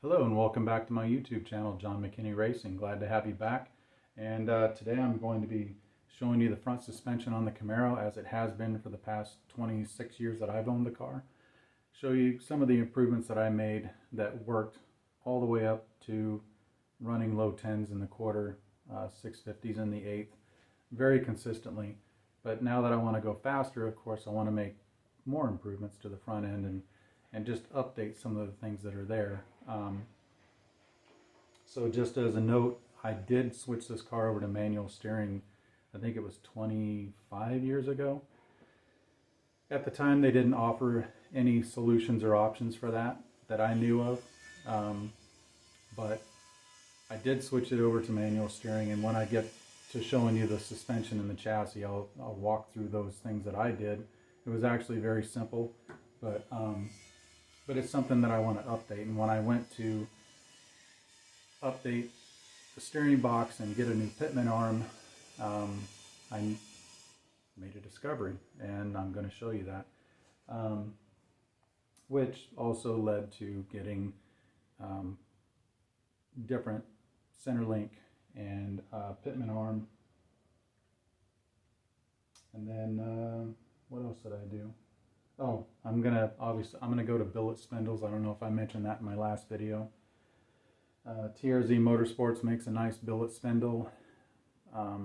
Hello and welcome back to my YouTube channel, John McKinney Racing. Glad to have you back. And today I'm going to be showing you the front suspension on the Camaro as it has been for the past 26 years that I've owned the car. Show you some of the improvements that I made that worked all the way up to running low 10s in the quarter, 650s in the 8th, very consistently. But now that I want to go faster, of course, I want to make more improvements to the front end and just update some of the things that are there. So just as a note, I did switch this car over to manual steering. I think it was 25 years ago. At the time, they didn't offer any solutions or options for that I knew of. But I did switch it over to manual steering, and when I get to showing you the suspension and the chassis, I'll walk through those things that I did. It was actually very simple, but it's something that I want to update. And when I went to update the steering box and get a new pitman arm, I made a discovery, and I'm going to show you that, which also led to getting different center link and pitman arm. And then what else did I do? Oh, I'm gonna go to billet spindles. I don't know if I mentioned that in my last video. TRZ Motorsports makes a nice billet spindle. I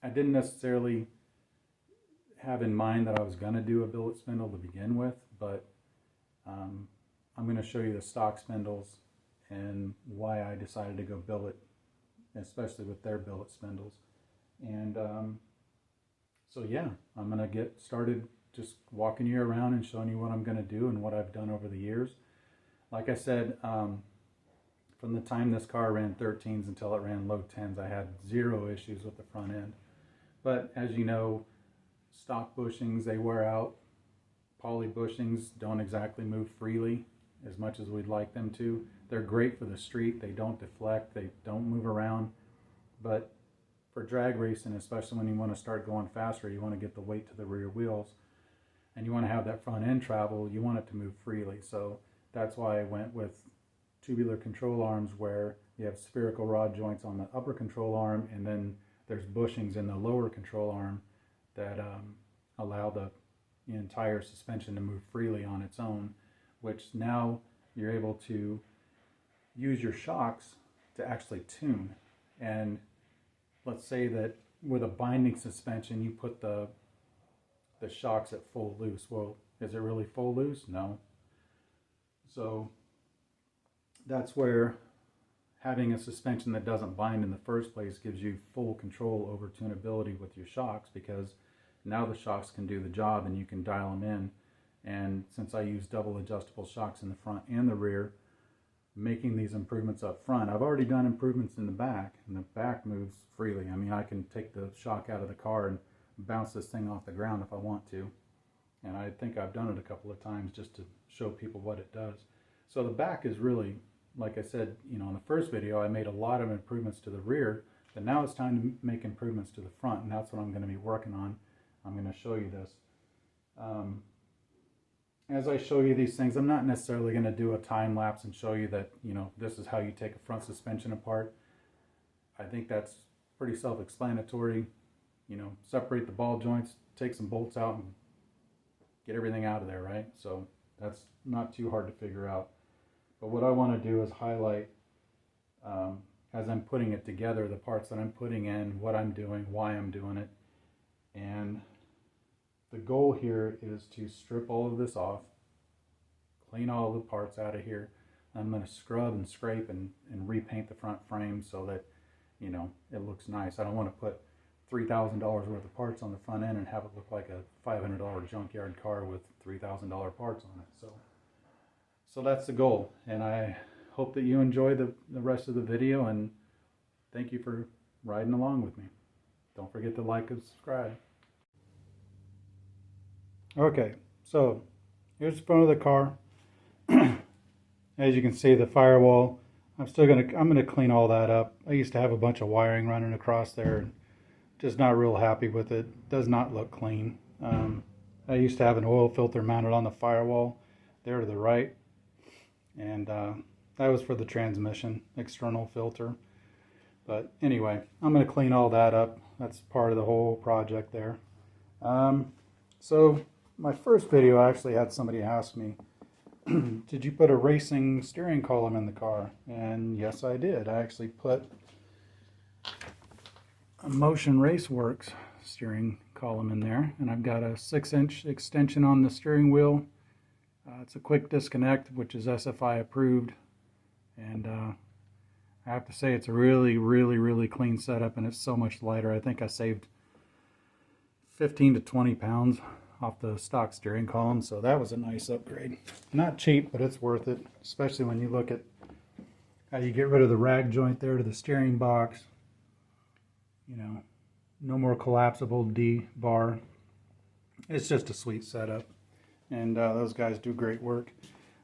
didn't necessarily have in mind that I was gonna do a billet spindle to begin with, but I'm gonna show you the stock spindles and why I decided to go billet, especially with their billet spindles. And so yeah, I'm gonna get started just walking you around and showing you what I'm gonna do and what I've done over the years. Like I said, from the time this car ran 13s until it ran low 10s, I had zero issues with the front end. But as you know, stock bushings, they wear out. Poly bushings don't exactly move freely as much as we'd like them to. They're great for the street. They don't deflect, they don't move around. But for drag racing, especially when you want to start going faster, you want to get the weight to the rear wheels and you want to have that front end travel, you want it to move freely. So that's why I went with tubular control arms, where you have spherical rod joints on the upper control arm, and then there's bushings in the lower control arm that allow the entire suspension to move freely on its own, which now you're able to use your shocks to actually tune. And let's say that with a binding suspension, you put the shocks at full loose. Well, is it really full loose? No. So that's where having a suspension that doesn't bind in the first place gives you full control over tunability with your shocks, because now the shocks can do the job and you can dial them in. And since I use double adjustable shocks in the front and the rear, making these improvements up front, I've already done improvements in the back, and the back moves freely. I mean, I can take the shock out of the car and bounce this thing off the ground if I want to. And I think I've done it a couple of times just to show people what it does. So the back is really, like I said, you know, in the first video, I made a lot of improvements to the rear, but now it's time to make improvements to the front, and that's what I'm going to be working on. I'm going to show you this. As I show you these things, I'm not necessarily going to do a time lapse and show you that, you know, this is how you take a front suspension apart. I think that's pretty self-explanatory. You know, separate the ball joints, take some bolts out, and get everything out of there, right? So that's not too hard to figure out. But what I want to do is highlight, as I'm putting it together, the parts that I'm putting in, what I'm doing, why I'm doing it. And the goal here is to strip all of this off, clean all the parts out of here. I'm going to scrub and scrape and repaint the front frame so that, you know, it looks nice. I don't want to put $3,000 worth of parts on the front end and have it look like a $500 junkyard car with $3,000 parts on it. So that's the goal, and I hope that you enjoy the rest of the video, and thank you for riding along with me. Don't forget to like and subscribe. Okay, so here's the front of the car. As you can see, the firewall, I'm gonna clean all that up. I used to have a bunch of wiring running across there, and just not real happy with it. Does not look clean. I used to have an oil filter mounted on the firewall there to the right, and that was for the transmission external filter. But anyway, I'm going to clean all that up. That's part of the whole project there. So my first video, I actually had somebody ask me, did you put a racing steering column in the car? And yes, I did. I actually put a Motion Raceworks steering column in there, and I've got a 6-inch extension on the steering wheel. It's a quick disconnect, which is SFI approved, and I have to say it's a really clean setup, and it's so much lighter. I think I saved 15 to 20 pounds off the stock steering column, so that was a nice upgrade. Not cheap, but it's worth it, especially when you look at how you get rid of the rag joint there to the steering box. You know, no more collapsible D-bar. It's just a sweet setup, and those guys do great work.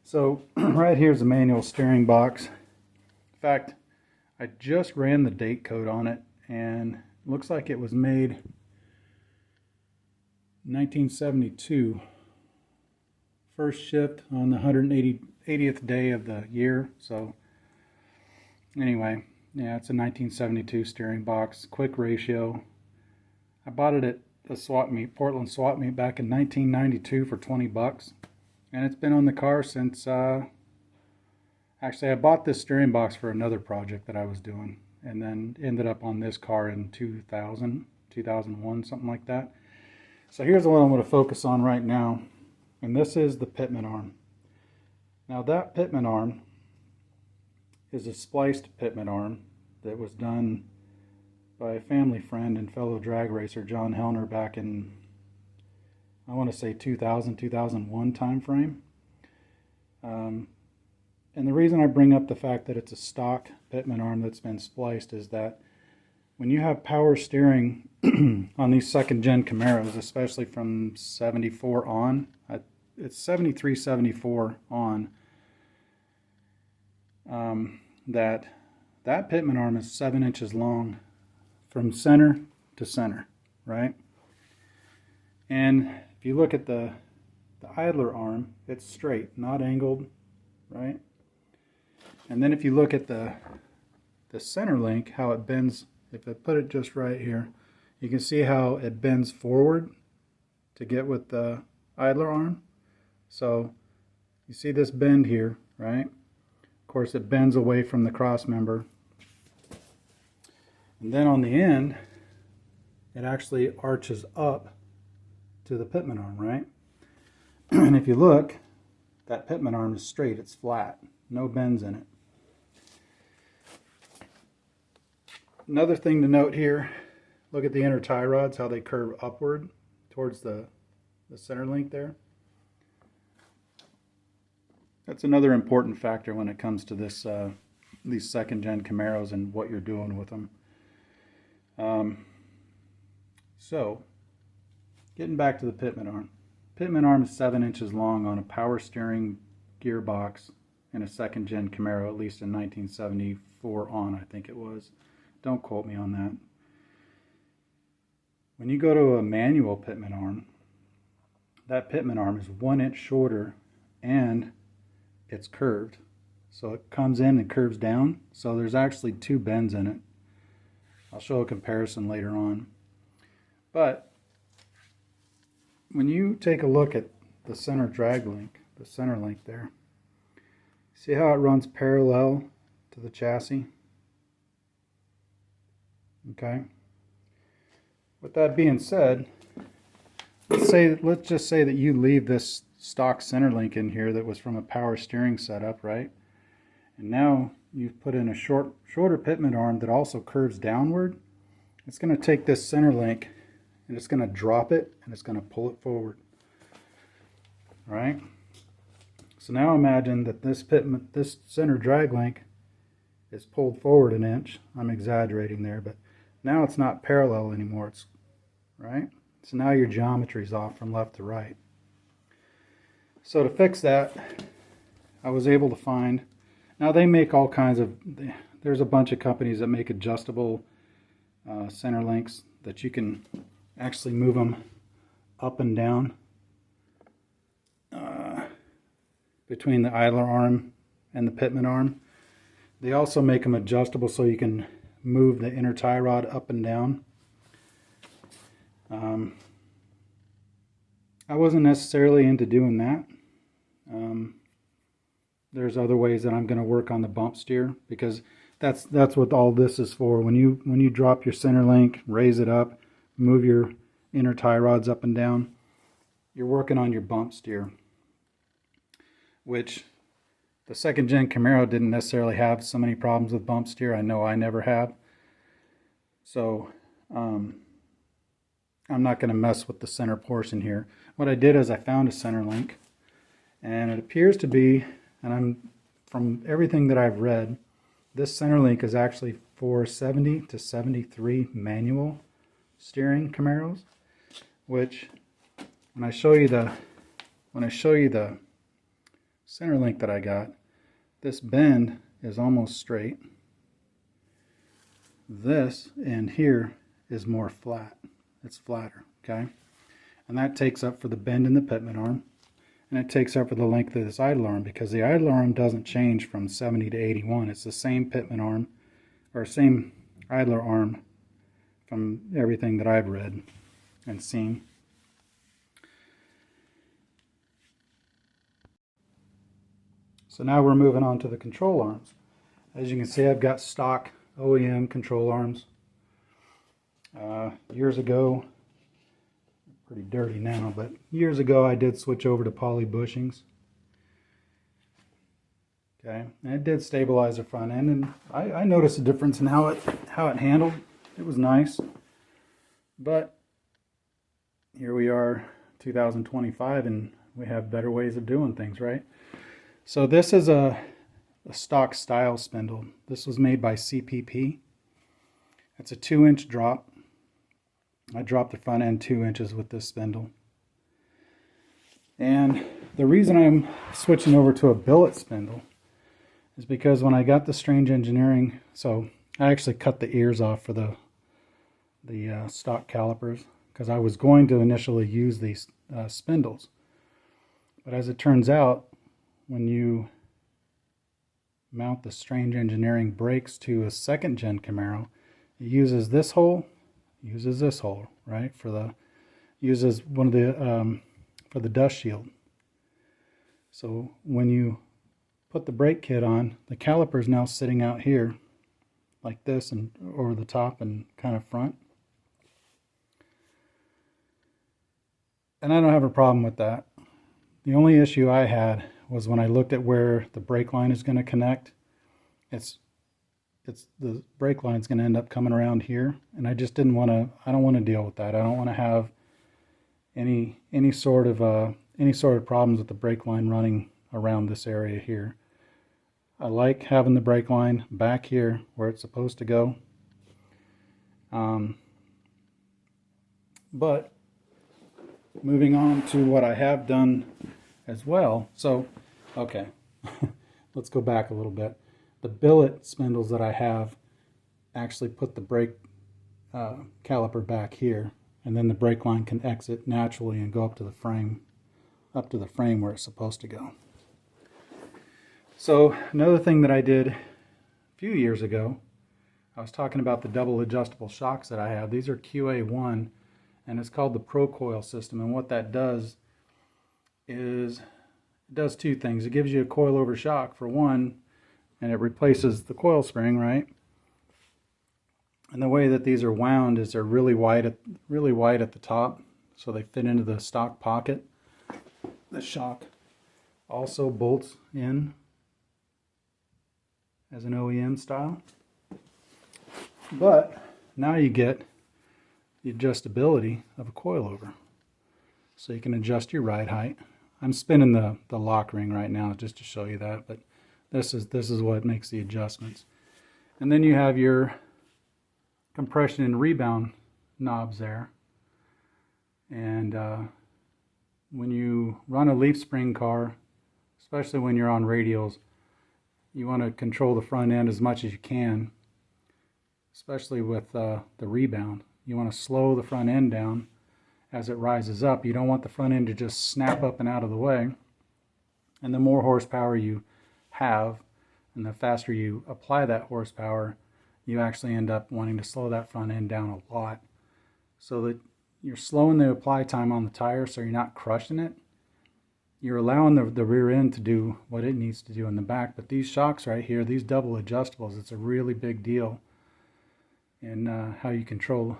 So right here's a manual steering box. In fact, I just ran the date code on it, and it looks like it was made 1972. First shipped on the 180th day of the year. So anyway, yeah, it's a 1972 steering box, quick ratio. I bought it at a swap meet, Portland swap meet, back in 1992 for 20 bucks. And it's been on the car since, actually I bought this steering box for another project that I was doing, and then ended up on this car in 2001, something like that. So here's what I'm going to focus on right now, and this is the pitman arm. Now that pitman arm is a spliced pitman arm that was done by a family friend and fellow drag racer, John Hellner, back in, I want to say 2000, 2001 time frame. And the reason I bring up the fact that it's a stock pitman arm that's been spliced is that when you have power steering on these second gen Camaros, especially from 74 on, it's 73, 74 on, that pitman arm is 7 inches long from center to center, right? And if you look at the idler arm, it's straight, not angled, right? And then if you look at the center link, how it bends, if I put it just right here, you can see how it bends forward to get with the idler arm. So you see this bend here, right? Of course, it bends away from the cross member. And then on the end, it actually arches up to the pitman arm, right? And if you look, that pitman arm is straight, it's flat, no bends in it. Another thing to note here, look at the inner tie rods, how they curve upward towards the center link there. That's another important factor when it comes to this these second gen Camaros and what you're doing with them. So, getting back to the pitman arm. Pitman arm is 7 inches long on a power steering gearbox in a second gen Camaro, at least in 1974 on, I think it was. Don't quote me on that. When you go to a manual pitman arm, that pitman arm is 1 inch shorter and it's curved. So it comes in and curves down. So there's actually 2 bends in it. I'll show a comparison later on. But when you take a look at the center drag link, the center link there, see how it runs parallel to the chassis? Okay. With that being said, let's just say that you leave this stock center link in here that was from a power steering setup, right? And now you've put in a shorter pitman arm that also curves downward. It's going to take this center link and it's going to drop it and it's going to pull it forward. All right? So now imagine that this center drag link is pulled forward an inch. I'm exaggerating there, but now it's not parallel anymore. It's right? So now your geometry is off from left to right. So to fix that, I was able to find, now they make all kinds of, there's a bunch of companies that make adjustable center links that you can actually move them up and down between the idler arm and the pitman arm. They also make them adjustable so you can move the inner tie rod up and down. I wasn't necessarily into doing that. There's other ways that I'm going to work on the bump steer, because that's what all this is for. When you drop your center link, raise it up, move your inner tie rods up and down, you're working on your bump steer, which the second gen Camaro didn't necessarily have so many problems with bump steer. I know I never have. So I'm not going to mess with the center portion here. What I did is I found a center link, and it appears to be, and from everything that I've read, this center link is actually for 70 to 73 manual steering Camaros, which when I show you the center link that I got, this bend is almost straight. This end here is more flat. It's flatter, okay? And that takes up for the bend in the pitman arm, and it takes up for the length of this idler arm, because the idler arm doesn't change from 70 to 81. It's the same pitman arm, or same idler arm from everything that I've read and seen. So now we're moving on to the control arms. As you can see, I've got stock OEM control arms. Years ago, pretty dirty now, but years ago I did switch over to poly bushings. Okay, and it did stabilize the front end, and I noticed a difference in how it handled. It was nice, but here we are, 2025, and we have better ways of doing things, right? So this is a stock style spindle. This was made by CPP. It's a 2-inch drop. I dropped the front end 2 inches with this spindle. And the reason I'm switching over to a billet spindle is because when I got the Strange Engineering, so I actually cut the ears off for the stock calipers, because I was going to initially use these spindles. But as it turns out, when you mount the Strange Engineering brakes to a second gen Camaro, it uses this hole, right, uses one of the for the dust shield. So when you put the brake kit on, the caliper is now sitting out here like this, and over the top and kind of front. And I don't have a problem with that. The only issue I had was when I looked at where the brake line is going to connect. The brake line is going to end up coming around here, and I just didn't want to. I don't want to deal with that. I don't want to have any sort of problems with the brake line running around this area here. I like having the brake line back here where it's supposed to go. But moving on to what I have done as well. So, okay, let's go back a little bit. The billet spindles that I have actually put the brake caliper back here, and then the brake line can exit naturally and go up to the frame where it's supposed to go. So another thing that I did a few years ago, I was talking about the double adjustable shocks that I have. These are QA1, and it's called the Pro Coil system. And what that does is it does two things. It gives you a coilover shock for one, and it replaces the coil spring, right? And the way that these are wound is they're really wide at the top, so they fit into the stock pocket. The shock also bolts in as an OEM style. But now you get the adjustability of a coilover. So you can adjust your ride height. I'm spinning the lock ring right now just to show you that, but this is what makes the adjustments. And then you have your compression and rebound knobs there. And when you run a leaf spring car, especially when you're on radials, you want to control the front end as much as you can, especially with the rebound. You want to slow the front end down as it rises up. You don't want the front end to just snap up and out of the way. And the more horsepower you have, and the faster you apply that horsepower, you actually end up wanting to slow that front end down a lot, so that you're slowing the apply time on the tire so you're not crushing it. You're allowing the rear end to do what it needs to do in the back. But these shocks right here, these double adjustables, it's a really big deal in how you control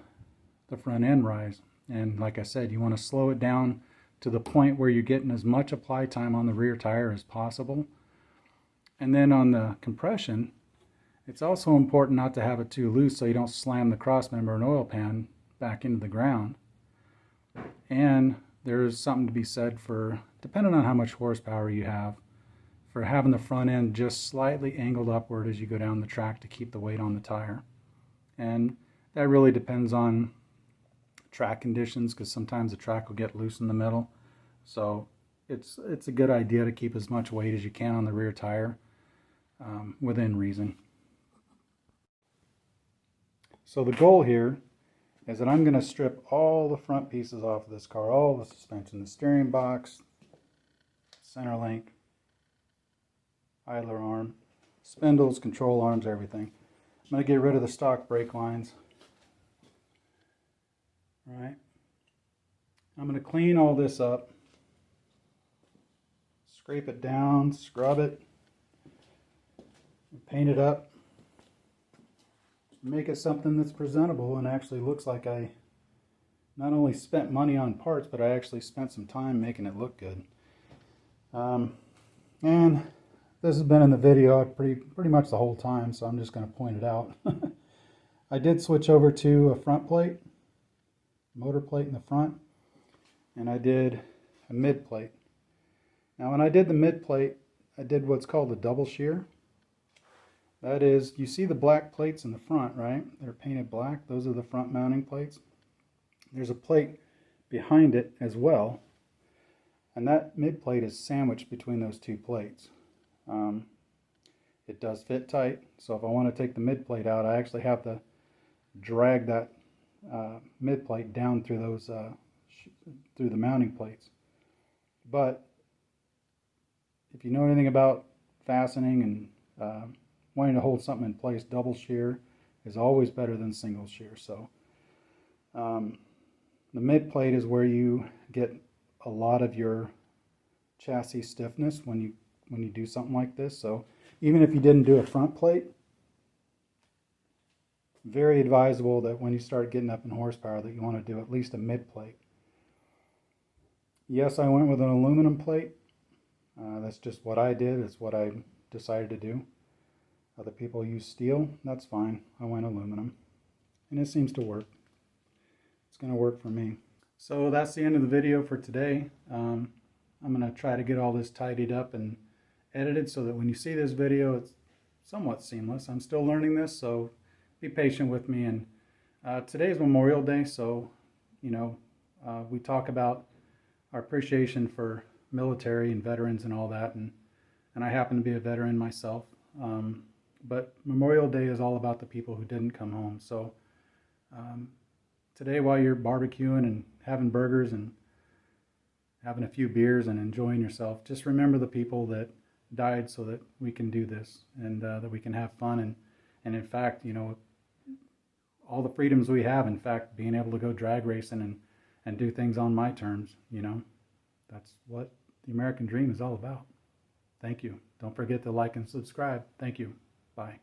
the front end rise. And like I said, you want to slow it down to the point where you're getting as much apply time on the rear tire as possible. And then on the compression, it's also important not to have it too loose so you don't slam the crossmember and oil pan back into the ground. And there's something to be said for, depending on how much horsepower you have, for having the front end just slightly angled upward as you go down the track to keep the weight on the tire. And that really depends on track conditions, because sometimes the track will get loose in the middle. So it's a good idea to keep as much weight as you can on the rear tire within reason. So the goal here is that I'm going to strip all the front pieces off of this car, all the suspension, the steering box, center link, idler arm, spindles, control arms, everything. I'm going to get rid of the stock brake lines. All right. I'm going to clean all this up, scrape it down, scrub it, paint it up, make it something that's presentable and actually looks like I not only spent money on parts, but I actually spent some time making it look good. And this has been in the video pretty much the whole time, so I'm just going to point it out. I did switch over to a front plate, motor plate in the front, and I did a mid plate. Now when I did the mid plate, I did what's called a double shear. That is, you see the black plates in the front, right? They're painted black. Those are the front mounting plates. There's a plate behind it as well, and that mid plate is sandwiched between those two plates. It does fit tight, so if I want to take the mid plate out, I actually have to drag that mid plate down through those through the mounting plates. But if you know anything about fastening and wanting to hold something in place, double shear is always better than single shear. So the mid plate is where you get a lot of your chassis stiffness when you do something like this. So even if you didn't do a front plate, very advisable that when you start getting up in horsepower that you want to do at least a mid plate. Yes, I went with an aluminum plate. That's just what I did. It's what I decided to do. Other people use steel. That's fine. I went aluminum. And it seems to work. It's going to work for me. So that's the end of the video for today. I'm going to try to get all this tidied up and edited so that when you see this video, it's somewhat seamless. I'm still learning this, so be patient with me. And today's Memorial Day, so we talk about our appreciation for military and veterans and all that, and I happen to be a veteran myself. But Memorial Day is all about the people who didn't come home. So today, while you're barbecuing and having burgers and having a few beers and enjoying yourself, just remember the people that died so that we can do this and that we can have fun. And in fact, all the freedoms we have, in fact, being able to go drag racing and do things on my terms, that's what the American dream is all about. Thank you. Don't forget to like and subscribe. Thank you. Bye.